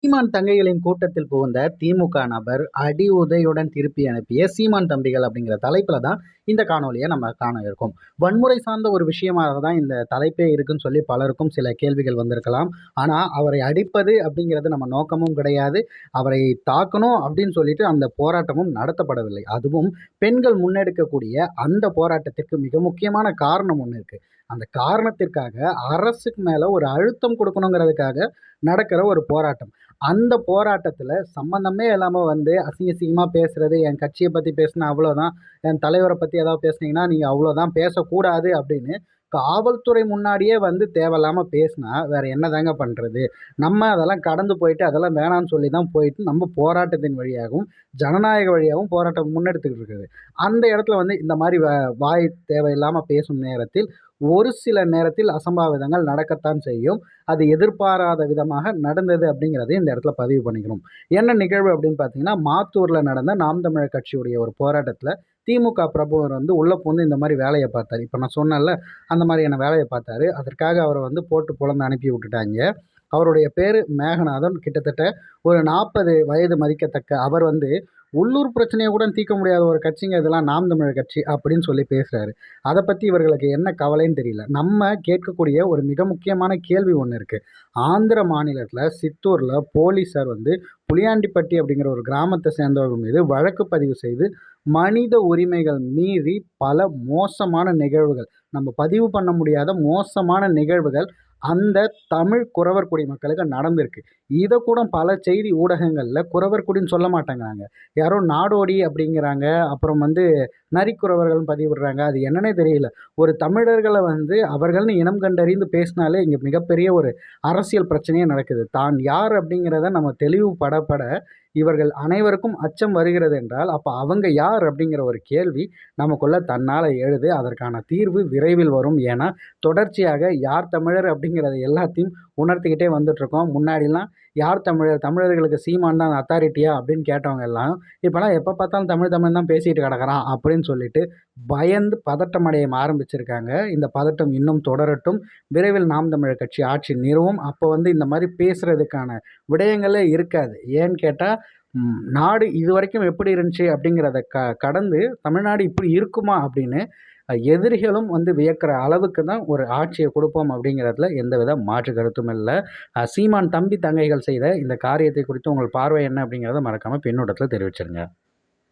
சீமான் தங்கைகளின் கூட்டத்தில் புகுந்த திமுக நபர் அடி உதையுடன் திருப்பி அனுப்பிய சீமான் தம்பிகள் அப்படிங்கிற தலைப்புல தான் இந்த காணொலியை நம்ம காண இருக்கோம். வன்முறை சார்ந்த ஒரு விஷயமாக தான் இந்த தலைப்பே இருக்குன்னு சொல்லி பலருக்கும் சில கேள்விகள் வந்திருக்கலாம். ஆனா அவரை அடிப்பது அப்படிங்கிறது நம்ம நோக்கமும் கிடையாது. அவரை தாக்கணும் அப்படின்னு சொல்லிட்டு அந்த போராட்டமும் நடத்தப்படவில்லை. அதுவும் பெண்கள் முன்னெடுக்கக்கூடிய அந்த போராட்டத்திற்கு மிக முக்கியமான காரணம் ஒன்று இருக்கு. அந்த காரணத்திற்காக அரசுக்கு மேல ஒரு அழுத்தம் கொடுக்கணுங்கிறதுக்காக நடக்கிற ஒரு போராட்டம். அந்த போராட்டத்துல சம்மந்தமே இல்லாம வந்து அசிங்க அசிங்கமா பேசுறது, என் கட்சிய பத்தி பேசுனா அவ்வளோதான், என் தலைவர பத்தி ஏதாவது பேசுனீங்கன்னா, நீங்க அவ்வளோதான் பேசக்கூடாது அப்படின்னு காவல்துறை முன்னாடியே வந்து தேவையில்லாம பேசினா, வேற என்னதாங்க பண்றது? நம்ம அதெல்லாம் கடந்து போயிட்டு, அதெல்லாம் வேணான்னு சொல்லி தான் போயிட்டு, நம்ம போராட்டத்தின் வழியாகவும், ஜனநாயக வழியாகவும் போராட்டம் முன்னெடுத்துக்கிட்டு இருக்குது. அந்த இடத்துல வந்து இந்த மாரி வாய் தேவையில்லாம பேசும் நேரத்தில், ஒரு சில நேரத்தில் அசம்பாவிதங்கள் நடக்கத்தான் செய்யும். அது எதிர்பாராத விதமாக நடந்தது அப்படிங்கிறதையும் இந்த இடத்துல பதிவு பண்ணிக்கணும். என்ன நிகழ்வு அப்படின்னு பார்த்தீங்கன்னா, மாத்தூர்ல நடந்த நாம் தமிழர் கட்சியுடைய ஒரு போராட்டத்துல திமுக பிரமுகர் வந்து உள்ள புகுந்து இந்த மாரி வேலைய பார்த்தாரு. இப்ப நான் சொன்னேன்ல, அந்த மாரியான வேலைய பார்த்தாரு. அதற்காக அவர வந்து போட்டு பொளந்து அனுப்பி விட்டுட்டாய்ங்க. அவருடைய பேரு மேகநாதன். கிட்டத்தட்ட ஒரு 40 வயது மதிக்கத்தக்க அவர் வந்து, உள்ளூர் பிரச்சனைய கூட தீர்க்க முடியாத ஒரு கட்சிங்க இதெல்லாம் நாம் தமிழர் கட்சி அப்படின்னு சொல்லி பேசுறாரு. அத பத்தி இவர்களுக்கு என்ன கவலைன்னு தெரியல. நம்ம கேட்கக்கூடிய ஒரு மிக முக்கியமான கேள்வி ஒண்ணு இருக்கு. ஆந்திர மாநிலத்தில சித்தூர்ல போலீஸார் வந்து புளியாண்டிப்பட்டி அப்படிங்கிற ஒரு கிராமத்த சேர்ந்தவர்கள் மீது வழக்கு பதிவு செய்து, மனித உரிமைகள் மீறி பல மோசமான நிகழ்வுகள், நம்ம பதிவு பண்ண முடியாத மோசமான நிகழ்வுகள் அந்த தமிழ் குறவர் குடி மக்களுக்கு நடந்திருக்கு. இத கூட பல செய்தி ஊடகங்கள்ல குறவர் குடின்னு சொல்ல மாட்டேங்கிறாங்க. யாரோ நாடோடி அப்படிங்கிறாங்க. அப்புறம் வந்து நரிக்குறவர்கள்னு பதிவிடுறாங்க. அது என்னன்னே தெரியல. ஒரு தமிழர்கள வந்து அவர்கள்னு இனம் கண்டறிந்து பேசினாலே இங்க மிகப்பெரிய ஒரு அரசியல் பிரச்சனையே நடக்குது. தான் யார் அப்படிங்கிறத நம்ம தெளிவுபட இவர்கள் அனைவருக்கும் அச்சம் வருகிறது என்றால், அப்ப அவங்க யார் அப்படிங்கிற ஒரு கேள்வி நமக்குள்ள தன்னால எழுது. அதற்கான தீர்வு விரைவில் வரும். ஏன்னா, தொடர்ச்சியாக யார் தமிழர் அப்படிங்கிறத எல்லாத்தையும் உணர்த்திக்கிட்டே வந்துட்டுருக்கோம். முன்னாடிலாம் யார் தமிழர்? தமிழர்களுக்கு சீமான் தான் அத்தாரிட்டியா? அப்படின்னு கேட்டவங்க எல்லாம், இப்பலாம் எப்ப பார்த்தாலும் தமிழ் தமிழ்ன்னு தான் பேசிட்டு கிடக்குறான் அப்படின்னு சொல்லிட்டு பயந்து பதட்டம் அடைய ஆரம்பிச்சிருக்காங்க. இந்த பதட்டம் இன்னும் தொடரட்டும். விரைவில் நாம் தமிழர் கட்சி ஆட்சி நிறுவும். அப்போ வந்து இந்த மாரி பேசுறதுக்கான விடயங்களே இருக்காது. ஏன்னு கேட்டா, நாடு இதுவரைக்கும் எப்படி இருந்துச்சு அப்படிங்கிறத கடந்து தமிழ்நாடு இப்படி இருக்குமா அப்படின்னு எதிரிகளும் வந்து வியக்கிற அளவுக்கு தான் ஒரு ஆட்சிய குடுப்போம் அப்படிங்கிறதுல எந்தவித மாற்று கருத்தும் இல்ல. சீமான் தம்பி, தங்கைகள் செய்த இந்த காரியத்தை குறித்து உங்கள் பார்வை என்ன அப்படிங்கிறத மறக்காம பின்னூட்டத்தில தெரிவிச்சிருங்க.